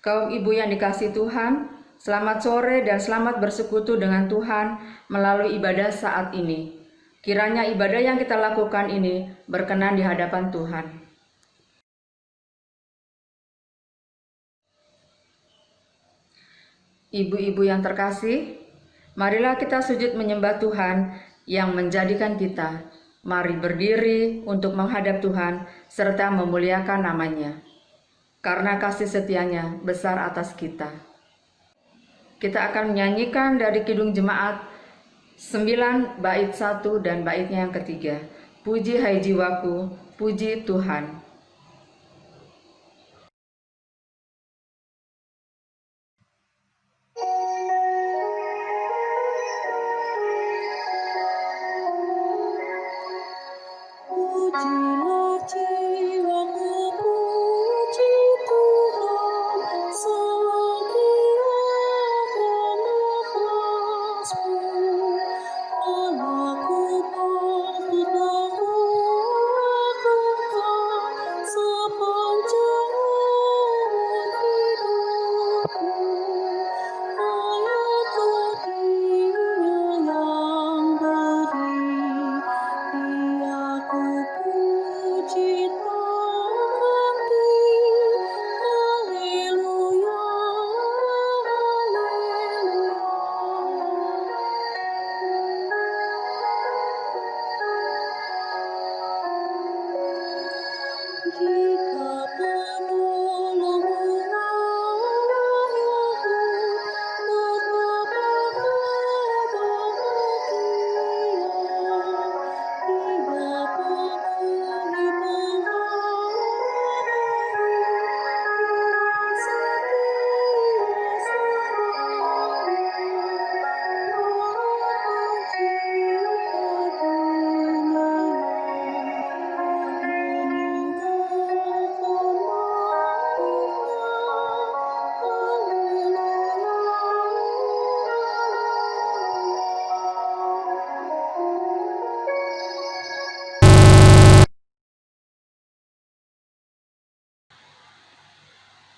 Kaum ibu yang dikasihi Tuhan, selamat sore dan selamat bersekutu dengan Tuhan melalui ibadah saat ini. Kiranya ibadah yang kita lakukan ini berkenan di hadapan Tuhan. Ibu-ibu yang terkasih, marilah kita sujud menyembah Tuhan yang menjadikan kita. Mari berdiri untuk menghadap Tuhan serta memuliakan namanya. Karena kasih setianya besar atas kita. Kita akan menyanyikan dari Kidung Jemaat 9 bait 1 dan baitnya yang ketiga. Puji hai jiwaku, puji Tuhan.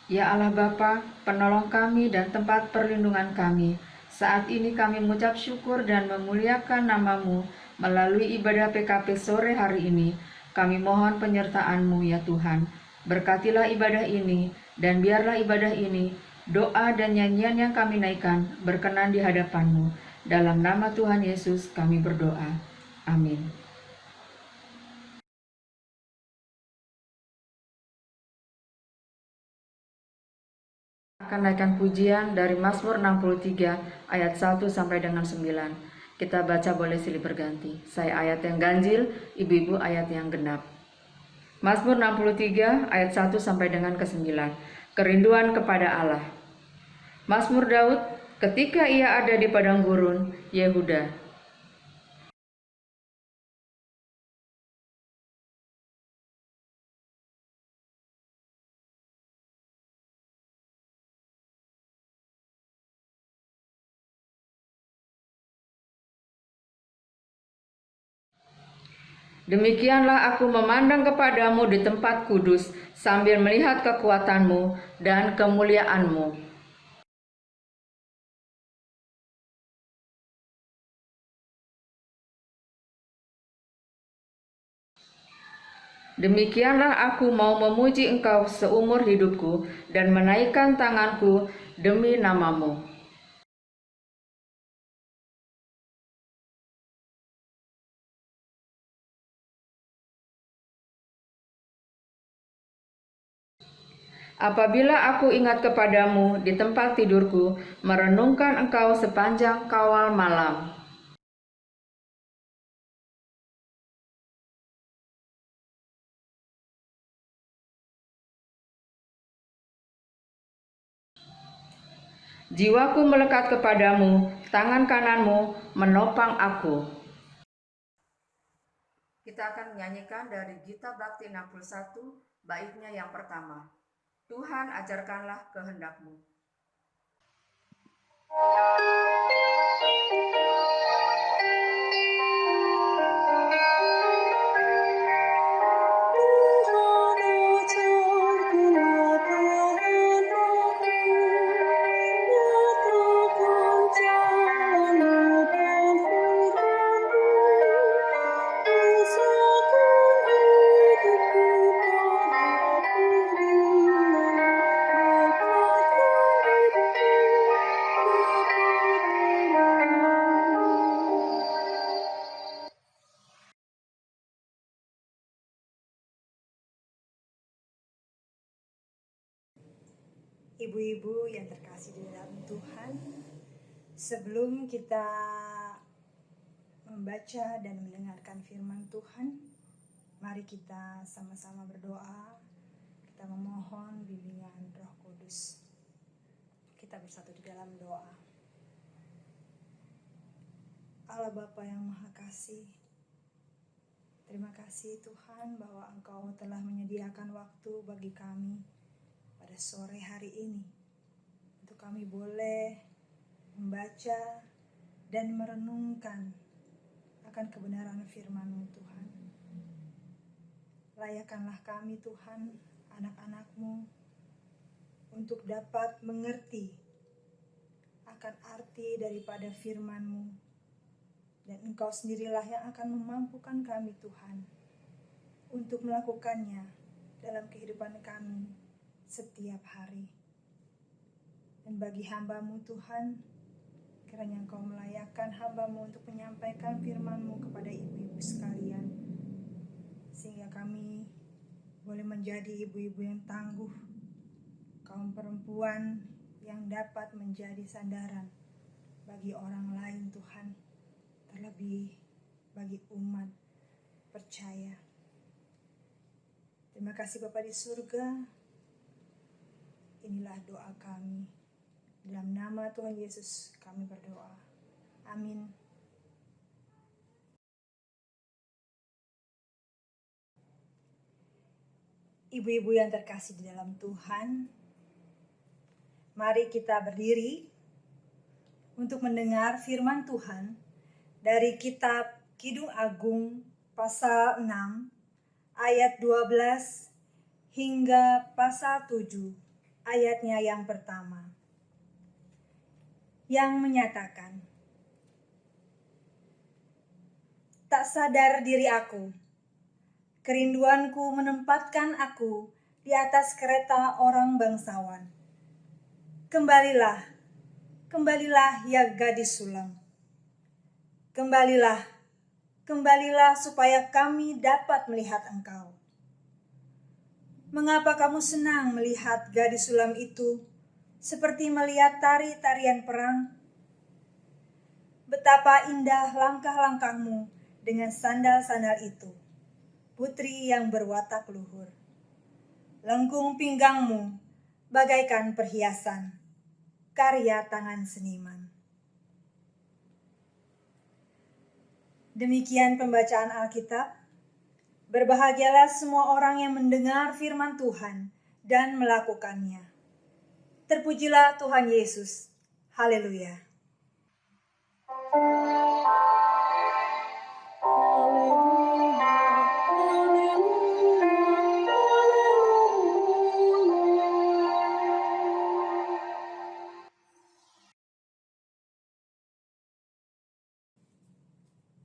Ya Allah Bapa, penolong kami dan tempat perlindungan kami, saat ini kami mengucap syukur dan memuliakan nama-Mu melalui ibadah PKP sore hari ini. Kami mohon penyertaan-Mu ya Tuhan. Berkatilah ibadah ini, dan biarlah ibadah ini, doa dan nyanyian yang kami naikkan berkenan di hadapan-Mu. Dalam nama Tuhan Yesus kami berdoa. Amin. Akan naikkan pujian dari Mazmur 63 ayat 1 sampai dengan 9. Kita baca boleh silih berganti. Saya ayat yang ganjil, ibu-ibu ayat yang genap. Mazmur 63 ayat 1 sampai dengan ke-9. Kerinduan kepada Allah. Mazmur Daud ketika ia ada di padang gurun Yehuda. Demikianlah aku memandang kepadamu di tempat kudus, sambil melihat kekuatanmu dan kemuliaanmu. Demikianlah aku mau memuji Engkau seumur hidupku dan menaikkan tanganku demi nama-Mu. Apabila aku ingat kepadamu di tempat tidurku, merenungkan Engkau sepanjang kawal malam. Jiwaku melekat kepadamu, tangan kananmu menopang aku. Kita akan menyanyikan dari Gita Bhakti 61, baitnya yang pertama. Tuhan ajarkanlah kehendak-Mu. Ibu-ibu yang terkasih di dalam Tuhan, sebelum kita membaca dan mendengarkan firman Tuhan, mari kita sama-sama berdoa. Kita memohon bimbingan Roh Kudus. Kita bersatu di dalam doa. Allah Bapa yang Maha Kasih, terima kasih Tuhan bahwa Engkau telah menyediakan waktu bagi kami pada sore hari ini untuk kami boleh membaca dan merenungkan akan kebenaran firman-Mu Tuhan. Layakkanlah kami Tuhan, anak-anak-Mu, untuk dapat mengerti akan arti daripada firman-Mu. Dan Engkau sendirilah yang akan memampukan kami Tuhan untuk melakukannya dalam kehidupan kami setiap hari. Dan bagi hamba-Mu Tuhan, kiranya Engkau melayakkan hamba-Mu untuk menyampaikan firman-Mu kepada ibu-ibu sekalian, sehingga kami boleh menjadi ibu-ibu yang tangguh, kaum perempuan yang dapat menjadi sandaran bagi orang lain Tuhan, terlebih bagi umat percaya. Terima kasih Bapa di surga. Inilah doa kami. Dalam nama Tuhan Yesus kami berdoa. Amin. Ibu-ibu yang terkasih di dalam Tuhan, mari kita berdiri untuk mendengar firman Tuhan dari kitab Kidung Agung pasal 6 ayat 12 hingga pasal 7 ayatnya yang pertama, yang menyatakan, "Tak sadar diri aku, kerinduanku menempatkan aku di atas kereta orang bangsawan. Kembalilah, kembalilah ya gadis sulam. Kembalilah, kembalilah supaya kami dapat melihat engkau. Mengapa kamu senang melihat gadis sulam itu seperti melihat tari-tarian perang? Betapa indah langkah-langkahmu dengan sandal-sandal itu, putri yang berwatak luhur. Lengkung pinggangmu bagaikan perhiasan, karya tangan seniman." Demikian pembacaan Alkitab. Berbahagialah semua orang yang mendengar firman Tuhan dan melakukannya. Terpujilah Tuhan Yesus. Haleluya.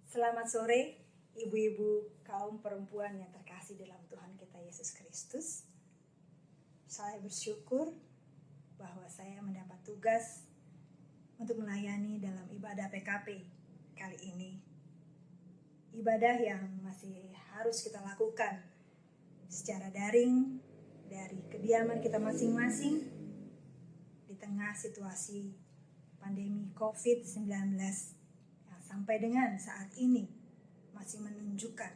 Selamat sore, ibu-ibu kaum perempuan yang terkasih dalam Tuhan kita Yesus Kristus. Saya bersyukur bahwa saya mendapat tugas untuk melayani dalam ibadah PKP kali ini. Ibadah yang masih harus kita lakukan secara daring dari kediaman kita masing-masing di tengah situasi pandemi COVID-19 yang sampai dengan saat ini masih menunjukkan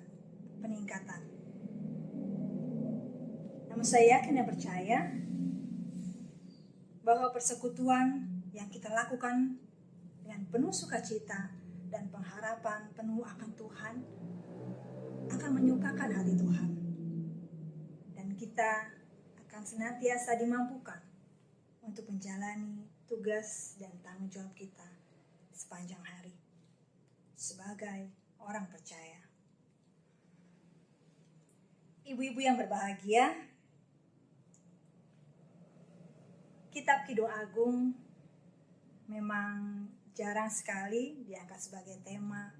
peningkatan. Namun saya yakin dan percaya bahwa persekutuan yang kita lakukan dengan penuh sukacita dan pengharapan penuh akan Tuhan akan menyukakan hati Tuhan. Dan kita akan senantiasa dimampukan untuk menjalani tugas dan tanggung jawab kita sepanjang hari sebagai orang percaya. Ibu-ibu yang berbahagia, Kitab Kidung Agung memang jarang sekali diangkat sebagai tema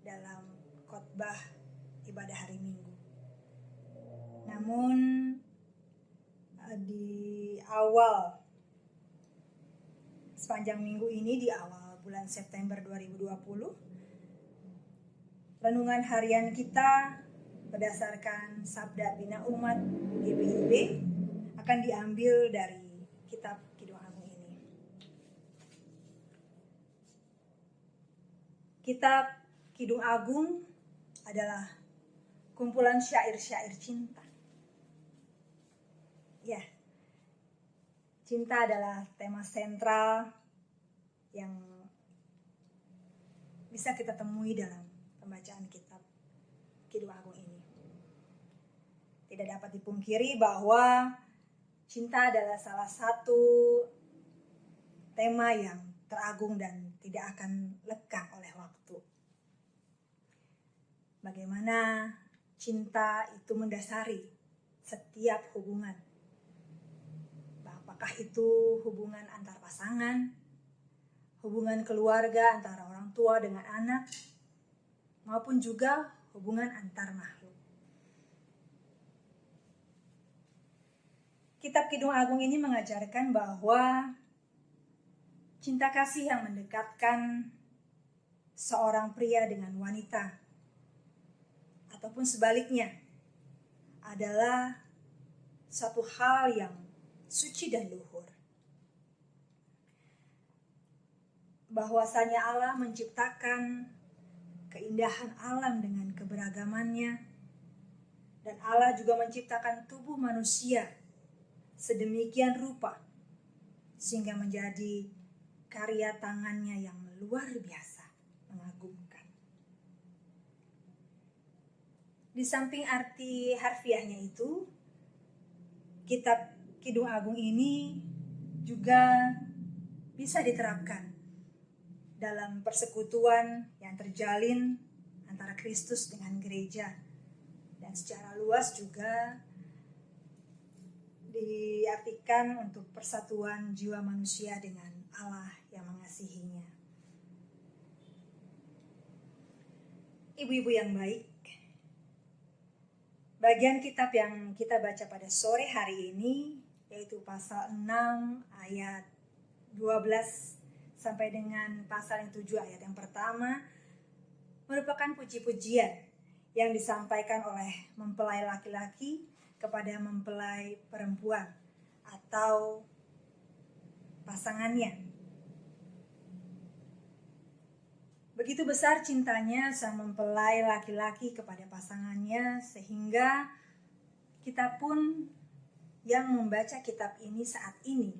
dalam khotbah ibadah hari Minggu. Namun di awal sepanjang minggu ini, di awal bulan September 2020, renungan harian kita berdasarkan Sabda Bina Umat GBIB akan diambil dari kitab Kitab Kidung Agung adalah kumpulan syair-syair cinta. Ya, cinta adalah tema sentral yang bisa kita temui dalam pembacaan kitab Kidung Agung ini. Tidak dapat dipungkiri bahwa cinta adalah salah satu tema yang teragung dan tidak akan lekang oleh waktu. Bagaimana cinta itu mendasari setiap hubungan. Apakah itu hubungan antar pasangan, hubungan keluarga antara orang tua dengan anak, maupun juga hubungan antar makhluk. Kitab Kidung Agung ini mengajarkan bahwa cinta kasih yang mendekatkan seorang pria dengan wanita, ataupun sebaliknya, adalah satu hal yang suci dan luhur. Bahwasanya Allah menciptakan keindahan alam dengan keberagamannya, dan Allah juga menciptakan tubuh manusia sedemikian rupa sehingga menjadi karya tangannya yang luar biasa, mengagumkan. Di samping arti harfiahnya itu, kitab Kidung Agung ini juga bisa diterapkan dalam persekutuan yang terjalin antara Kristus dengan gereja, dan secara luas juga diartikan untuk persatuan jiwa manusia dengan Allah yang mengasihinya. Ibu-ibu yang baik, bagian kitab yang kita baca pada sore hari ini yaitu pasal 6 ayat 12 sampai dengan pasal yang 7 ayat yang pertama merupakan puji-pujian yang disampaikan oleh mempelai laki-laki kepada mempelai perempuan atau pasangannya. Begitu besar cintanya sang mempelai laki-laki kepada pasangannya sehingga kita pun yang membaca kitab ini saat ini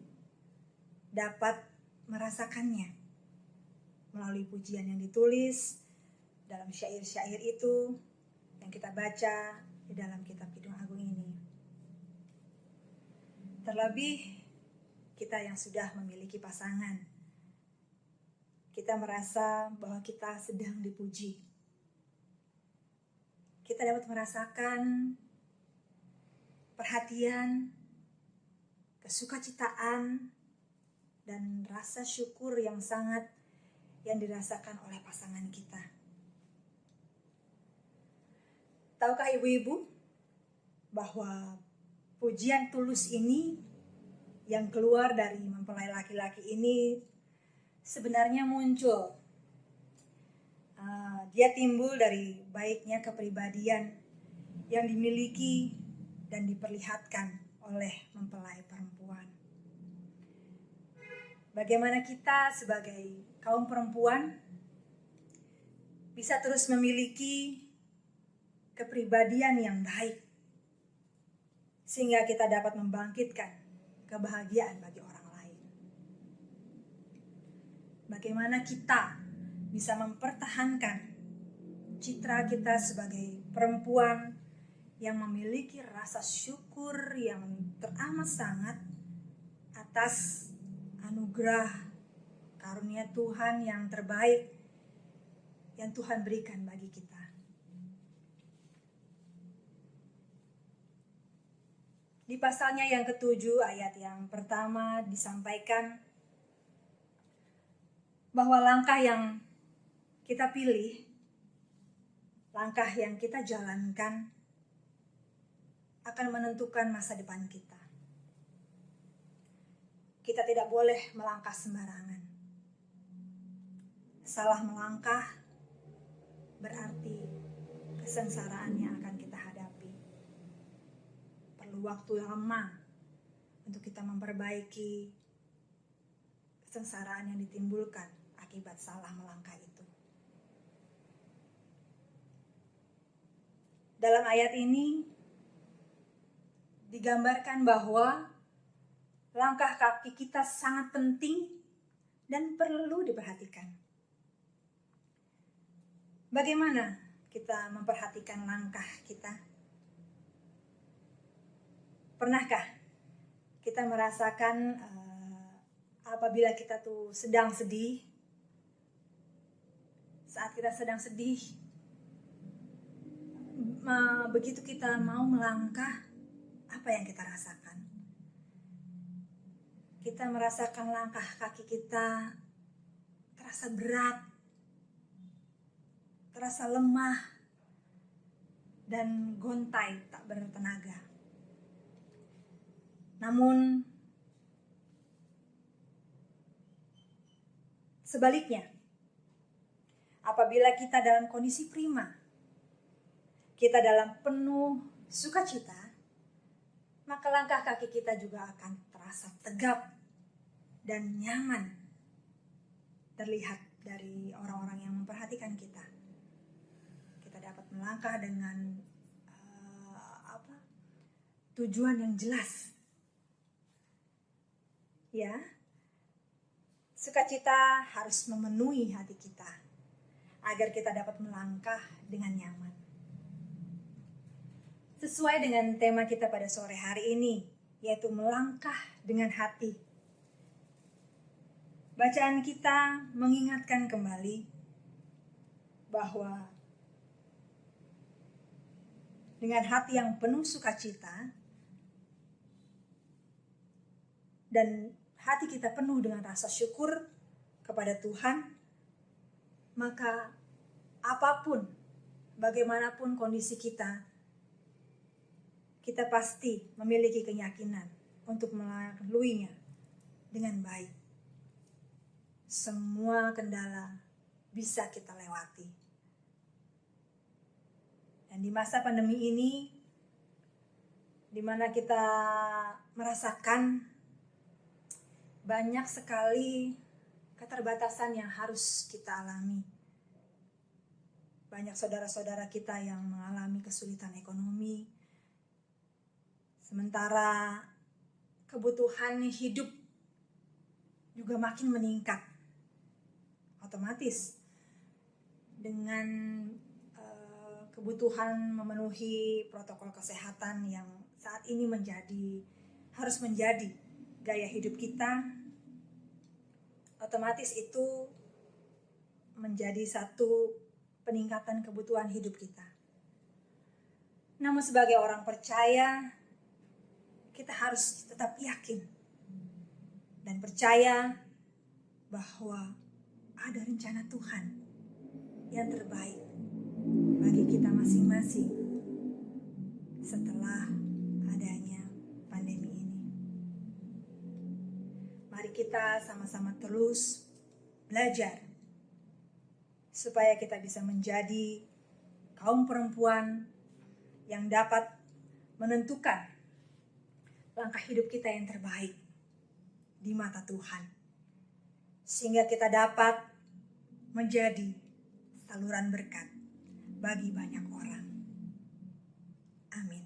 dapat merasakannya melalui pujian yang ditulis dalam syair-syair itu yang kita baca di dalam kitab Kidung Agung ini. Terlebih kita yang sudah memiliki pasangan, kita merasa bahwa kita sedang dipuji. Kita dapat merasakan perhatian, kesukacitaan, dan rasa syukur yang sangat yang dirasakan oleh pasangan kita. Tahukah ibu-ibu bahwa pujian tulus ini yang keluar dari mempelai laki-laki ini sebenarnya muncul. Dia timbul dari baiknya kepribadian yang dimiliki dan diperlihatkan oleh mempelai perempuan. Bagaimana kita sebagai kaum perempuan bisa terus memiliki kepribadian yang baik sehingga kita dapat membangkitkan kebahagiaan bagi orang lain. Bagaimana kita bisa mempertahankan citra kita sebagai perempuan yang memiliki rasa syukur yang teramat sangat atas anugerah karunia Tuhan yang terbaik yang Tuhan berikan bagi kita. Di pasalnya yang ke-7 ayat yang pertama disampaikan bahwa langkah yang kita pilih, langkah yang kita jalankan akan menentukan masa depan kita. Kita tidak boleh melangkah sembarangan. Salah melangkah berarti kesengsaraan yang akan kita hadapi. Perlu waktu yang lama untuk kita memperbaiki kesengsaraan yang ditimbulkan akibat salah melangkah itu. Dalam ayat ini digambarkan bahwa langkah kaki kita sangat penting dan perlu diperhatikan. Bagaimana kita memperhatikan langkah kita? Pernahkah kita merasakan apabila kita tuh sedang sedih? Saat kita sedang sedih, begitu kita mau melangkah, apa yang kita rasakan? Kita merasakan langkah kaki kita terasa berat, terasa lemah, dan gontai tak bertenaga. Namun sebaliknya, apabila kita dalam kondisi prima, kita dalam penuh sukacita, maka langkah kaki kita juga akan terasa tegap dan nyaman terlihat dari orang-orang yang memperhatikan kita. Kita dapat melangkah dengan tujuan yang jelas. Ya, sukacita harus memenuhi hati kita agar kita dapat melangkah dengan nyaman. Sesuai dengan tema kita pada sore hari ini, yaitu melangkah dengan hati. Bacaan kita mengingatkan kembali bahwa dengan hati yang penuh sukacita dan hati kita penuh dengan rasa syukur kepada Tuhan, maka apapun, bagaimanapun kondisi kita pasti memiliki keyakinan untuk melaluinya dengan baik. Semua kendala bisa kita lewati. Dan di masa pandemi ini, di mana kita merasakan banyak sekali keterbatasan yang harus kita alami. Banyak saudara-saudara kita yang mengalami kesulitan ekonomi, sementara kebutuhan hidup juga makin meningkat. Otomatis dengan kebutuhan memenuhi protokol kesehatan yang saat ini harus menjadi gaya hidup kita, otomatis itu menjadi satu peningkatan kebutuhan hidup kita. Namun sebagai orang percaya, kita harus tetap yakin dan percaya bahwa ada rencana Tuhan yang terbaik bagi kita masing-masing setelah adanya pandemi ini. Mari kita sama-sama terus belajar supaya kita bisa menjadi kaum perempuan yang dapat menentukan langkah hidup kita yang terbaik di mata Tuhan, sehingga kita dapat menjadi saluran berkat bagi banyak orang. Amin.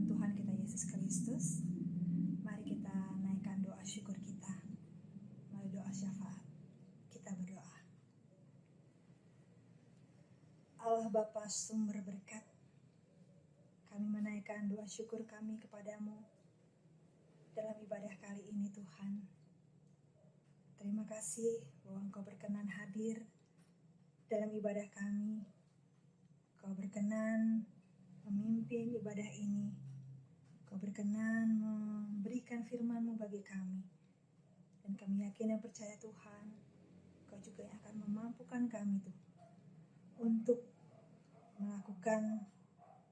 dalam Tuhan kita Yesus Kristus, mari kita naikkan doa syukur kita melalui doa syafaat. Kita berdoa. Allah Bapa sumber berkat, kami menaikkan doa syukur kami kepadamu dalam ibadah kali ini Tuhan. Terima kasih bahwa Engkau berkenan hadir dalam ibadah kami. Engkau berkenan memimpin ibadah ini. Engkau berkenan memberikan firman-Mu bagi kami. Dan kami yakin dan percaya Tuhan, Engkau juga yang akan memampukan kami untuk melakukan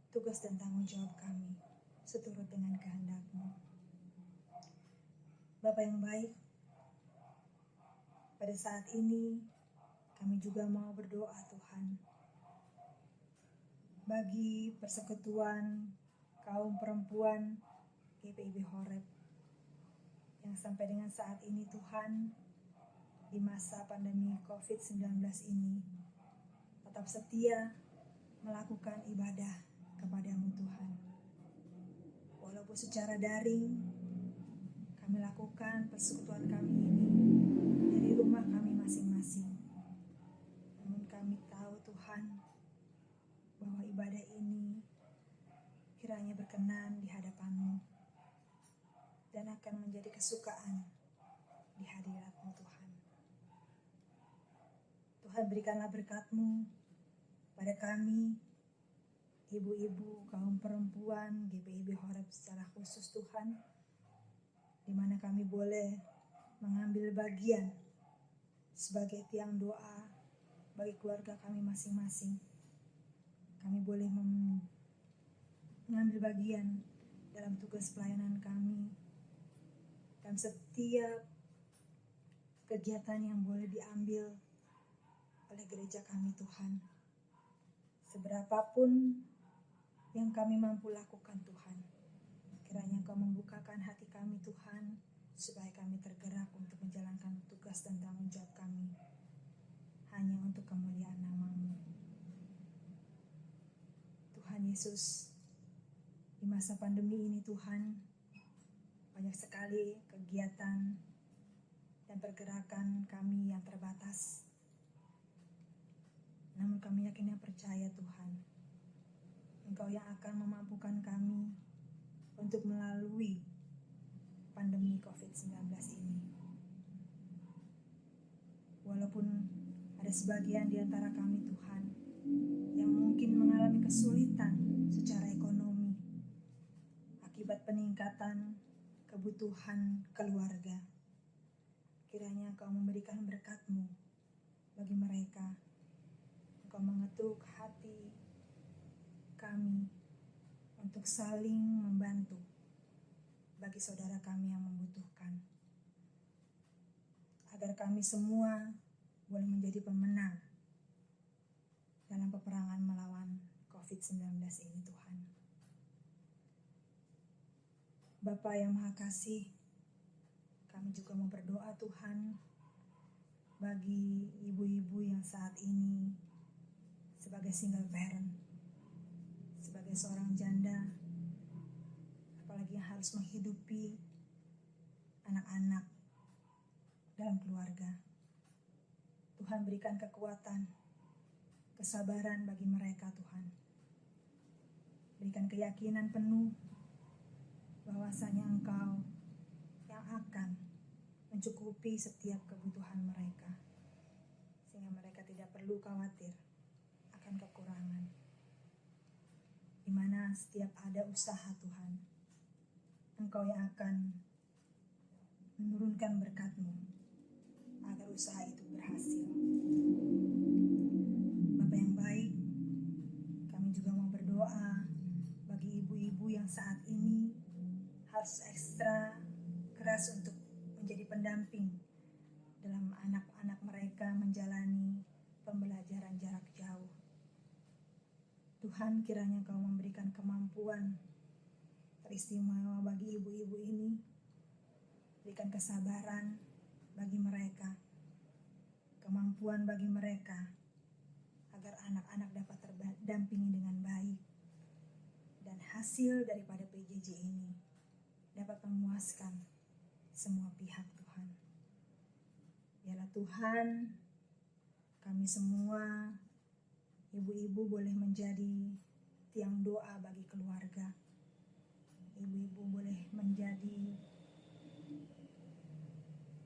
tugas dan tanggung jawab kami seturut dengan kehendak-Mu. Bapa yang baik, pada saat ini kami juga mau berdoa Tuhan bagi persekutuan kaum perempuan GPIB Horeb yang sampai dengan saat ini Tuhan, di masa pandemi COVID-19 ini tetap setia melakukan ibadah kepadamu Tuhan. Walaupun secara daring kami lakukan persekutuan kami ini dari rumah kami masing-masing. Namun kami tahu Tuhan bahwa ibadah ini kiranya berkenan di hadapan-Mu dan akan menjadi kesukaan di hadirat-Mu Tuhan. Tuhan berikanlah berkat-Mu pada kami, ibu-ibu, kaum perempuan, GPIB Horeb secara khusus Tuhan, di mana kami boleh mengambil bagian sebagai tiang doa bagi keluarga kami masing-masing. Kami boleh mengambil bagian dalam tugas pelayanan kami dan setiap kegiatan yang boleh diambil oleh gereja kami Tuhan. Seberapapun yang kami mampu lakukan Tuhan, kiranya Engkau membukakan hati kami Tuhan, supaya kami tergerak untuk menjalankan tugas dan tanggung jawab kami, hanya untuk kemuliaan nama-Mu. Tuhan Yesus, di masa pandemi ini Tuhan, banyak sekali kegiatan dan pergerakan kami yang terbatas. Namun kami yakin dan percaya Tuhan, Engkau yang akan memampukan kami untuk melalui pandemi COVID-19 ini. Walaupun ada sebagian di antara kami Tuhan yang mungkin mengalami kesulitan secara ekonomi akibat peningkatan kebutuhan keluarga, kiranya Engkau memberikan berkat-Mu bagi mereka. Engkau mengetuk hati kami untuk saling membantu bagi saudara kami yang membutuhkan, agar kami semua boleh menjadi pemenang dalam peperangan melawan COVID-19 ini Tuhan. Bapa yang Maha Kasih, kami juga mau berdoa Tuhan bagi ibu-ibu yang saat ini sebagai single parent, sebagai seorang janda, apalagi yang harus menghidupi anak-anak dalam keluarga. Tuhan berikan kekuatan, kesabaran bagi mereka Tuhan. Berikan keyakinan penuh bahwasanya Engkau yang akan mencukupi setiap kebutuhan mereka, sehingga mereka tidak perlu khawatir akan kekurangan. Di mana setiap ada usaha Tuhan, Engkau yang akan menurunkan berkat-Mu agar usaha itu berhasil. Bapa yang baik, kami juga mau berdoa bagi ibu-ibu yang saat ini harus ekstra keras untuk menjadi pendamping dalam anak-anak mereka menjalani pembelajaran jarak jauh. Tuhan, kiranya Engkau memberikan kemampuan teristimewa bagi ibu-ibu ini. Berikan kesabaran bagi mereka, kemampuan bagi mereka, agar anak-anak dapat terdampingi dengan baik dan dan hasil daripada PJJ ini dapat memuaskan semua pihak Tuhan. Biarlah Tuhan, kami semua ibu-ibu boleh menjadi tiang doa bagi keluarga. Ibu-ibu boleh menjadi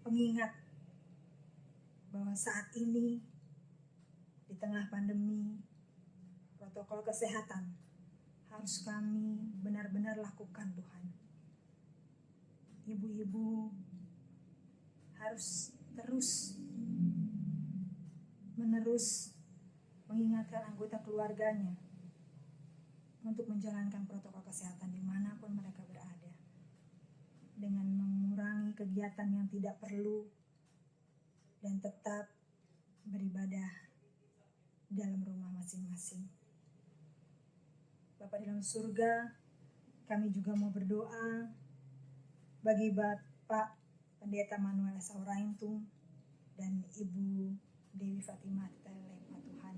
pengingat bahwa saat ini di tengah pandemi, protokol kesehatan harus kami benar-benar lakukan Tuhan. Ibu-ibu harus menerus mengingatkan anggota keluarganya untuk menjalankan protokol kesehatan dimanapun mereka berada, dengan mengurangi kegiatan yang tidak perlu dan tetap beribadah dalam rumah masing-masing. Bapa di dalam surga, kami juga mau berdoa bagi Bapak Pendeta Manuel Sauraintung dan Ibu Dewi Fatimah Telepa Tuhan.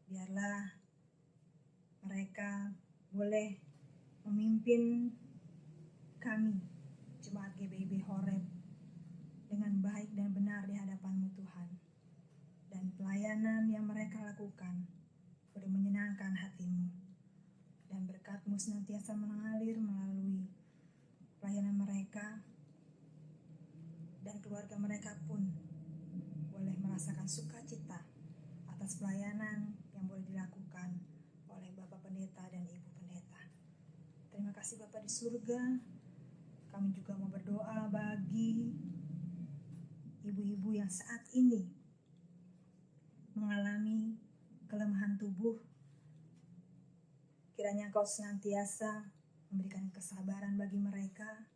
Biarlah mereka boleh memimpin kami, Jemaat GBIB Horeb, dengan baik dan benar di hadapan-Mu Tuhan. Dan pelayanan yang mereka lakukan boleh menyenangkan hati-Mu. Dan berkat-Mu senantiasa mengalir melalui pelayanan mereka, dan keluarga mereka pun boleh merasakan sukacita atas pelayanan yang boleh dilakukan oleh Bapak Pendeta dan Ibu Pendeta. Terima kasih Bapak di surga. Kami juga mau berdoa bagi ibu-ibu yang saat ini mengalami kelemahan tubuh. Kiranya Engkau senantiasa memberikan kesabaran bagi mereka.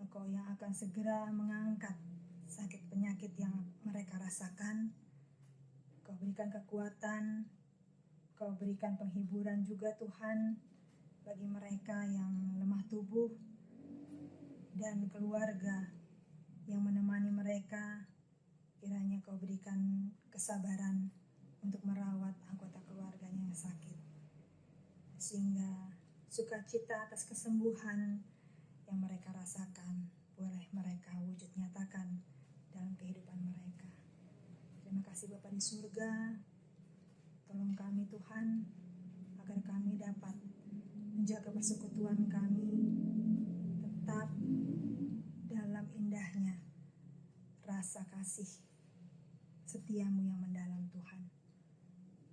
Engkau yang akan segera mengangkat sakit penyakit yang mereka rasakan. Kau berikan kekuatan, Kau berikan penghiburan juga Tuhan bagi mereka yang lemah tubuh dan keluarga yang menemani mereka. Kiranya Kau berikan kesabaran untuk merawat anggota keluarganya yang sakit, sehingga sukacita atas kesembuhan yang mereka rasakan boleh mereka wujud nyatakan dalam kehidupan mereka. Terima kasih Bapa di surga. Tolong kami Tuhan, agar kami dapat menjaga persekutuan kami tetap dalam indahnya rasa kasih setiamu yang mendalam Tuhan.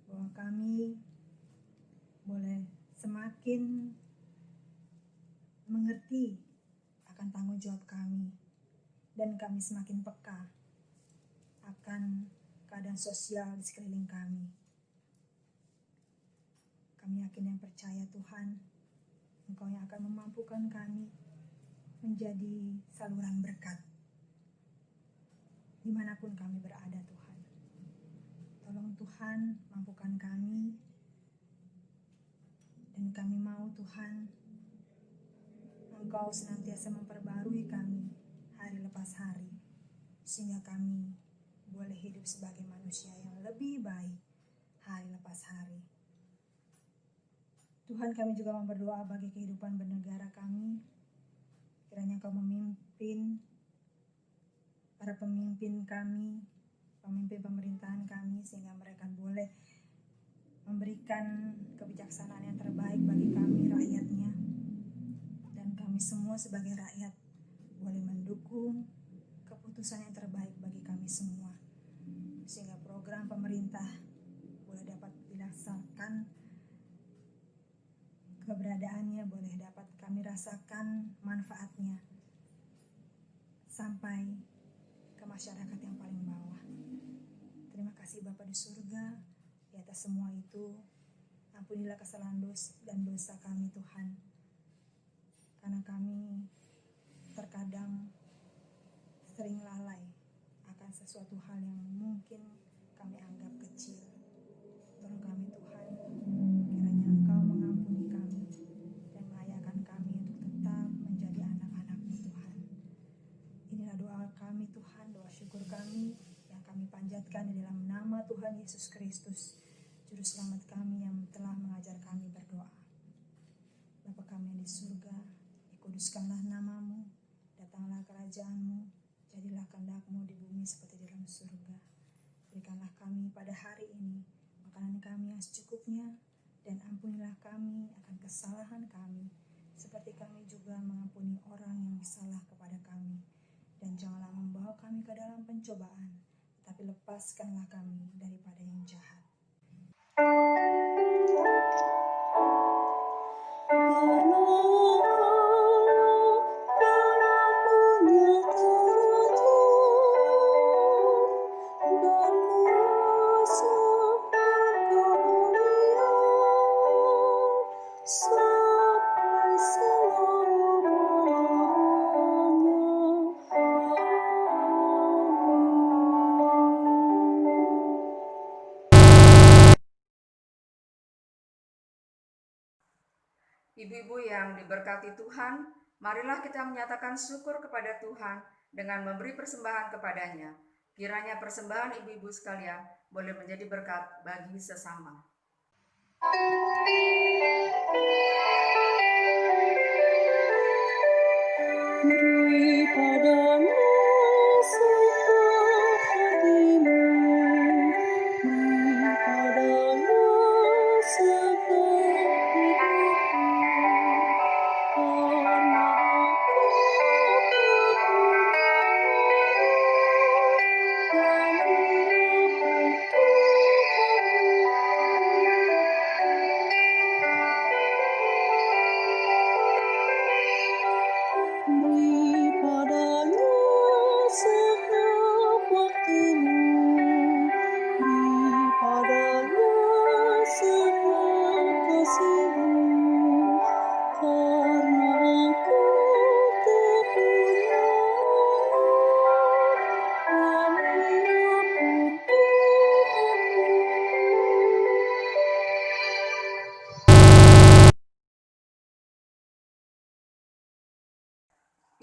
Bahwa kami boleh semakin mengerti akan tanggung jawab kami, dan kami semakin peka akan keadaan sosial di sekeliling kami. Kami yakin dan percaya Tuhan, Engkau yang akan memampukan kami menjadi saluran berkat dimanapun kami berada Tuhan. Tolong Tuhan, mampukan kami, dan kami mau Tuhan, Engkau senantiasa memperbarui kami hari lepas hari, sehingga kami boleh hidup sebagai manusia yang lebih baik hari lepas hari. Tuhan, kami juga mau berdoa bagi kehidupan bernegara kami. Kiranya Engkau memimpin para pemimpin kami, pemimpin pemerintahan kami, sehingga mereka boleh memberikan kebijaksanaan yang terbaik bagi kami, rakyatnya. Dan kami semua sebagai rakyat boleh mendukung keputusan yang terbaik bagi kami semua, sehingga program pemerintah boleh dapat dilaksanakan, keberadaannya boleh dapat kami rasakan manfaatnya sampai ke masyarakat yang paling bawah. Terima kasih Bapa di surga. Di atas semua itu, ampunilah kesalahan dan dosa kami Tuhan, karena kami terkadang sering lalai akan sesuatu hal yang mungkin kami anggap kecil. Tolong kami Tuhan, kiranya Engkau mengampuni kami dan mengayakan kami untuk tetap menjadi anak-anak-Mu Tuhan. Inilah doa kami Tuhan, doa syukur kami yang kami panjatkan di dalam nama Tuhan Yesus Kristus, Juru Selamat kami yang telah mengajar kami berdoa. kami di surga, dikuduskanlah namamu, datanglah kerajaanmu, jadilah kehendak-Mu di bumi seperti di dalam surga. Berikanlah kami pada hari ini makanan kami yang secukupnya, dan ampunilah kami akan kesalahan kami, seperti kami juga mengampuni orang yang bersalah kepada kami. Dan janganlah membawa kami ke dalam pencobaan, tetapi lepaskanlah kami daripada yang jahat. Ibu-ibu yang diberkati Tuhan, marilah kita menyatakan syukur kepada Tuhan dengan memberi persembahan kepadanya. Kiranya persembahan ibu-ibu sekalian boleh menjadi berkat bagi sesama. Beri padamu segenap hatimu, beri padamu segenap hidupmu, karena Aku dan Dia beri padanya segenap waktumu, beri padanya segenap kasihmu, karena Aku kepunyaanmu, dan Dia pun Tuhanmu.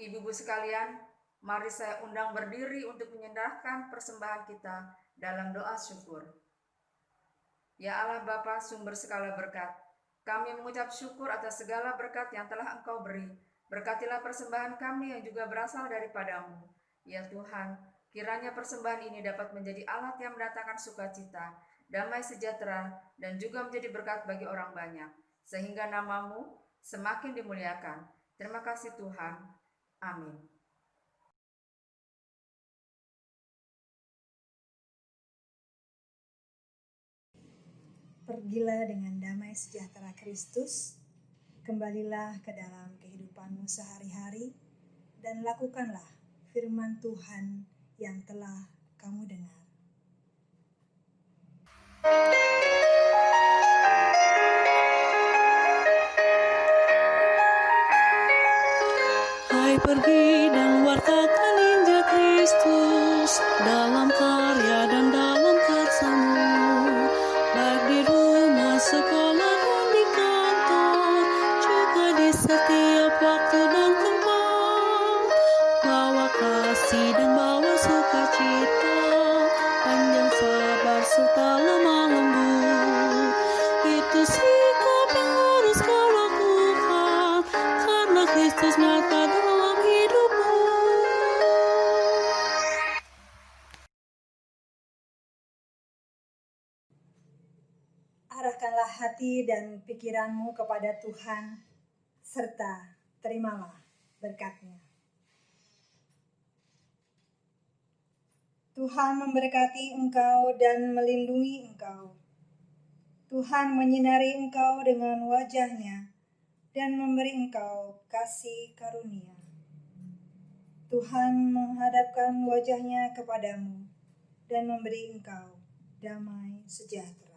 Ibu-ibu sekalian, mari saya undang berdiri untuk menyerahkan persembahan kita dalam doa syukur. Ya Allah Bapa, sumber segala berkat, kami mengucap syukur atas segala berkat yang telah Engkau beri. Berkatilah persembahan kami yang juga berasal daripadamu. Ya Tuhan, kiranya persembahan ini dapat menjadi alat yang mendatangkan sukacita, damai sejahtera, dan juga menjadi berkat bagi orang banyak, sehingga namamu semakin dimuliakan. Terima kasih Tuhan. Amin. Pergilah dengan damai sejahtera Kristus, kembalilah ke dalam kehidupanmu sehari-hari, dan lakukanlah firman Tuhan yang telah kamu dengar. Hai, pergi dan wartakan Injil Kristus dalam karya dan dalam kerjamu, baik di rumah, sekolah, dan di kantor, juga di setiap waktu dan tempat. Bawa kasih dan bawa sukacita, panjang sabar serta lemah lembut. Itu sikap yang harus kau lakukan, karena Kristus nyata dalam hidupmu. Arahkanlah hati dan pikiranmu kepada Tuhan, serta terimalah berkat-Nya. Tuhan memberkati engkau dan melindungi engkau. Tuhan menyinari engkau dengan wajah-Nya dan memberi engkau kasih karunia. Tuhan menghadapkan wajah-Nya kepadamu dan memberi engkau damai sejahtera.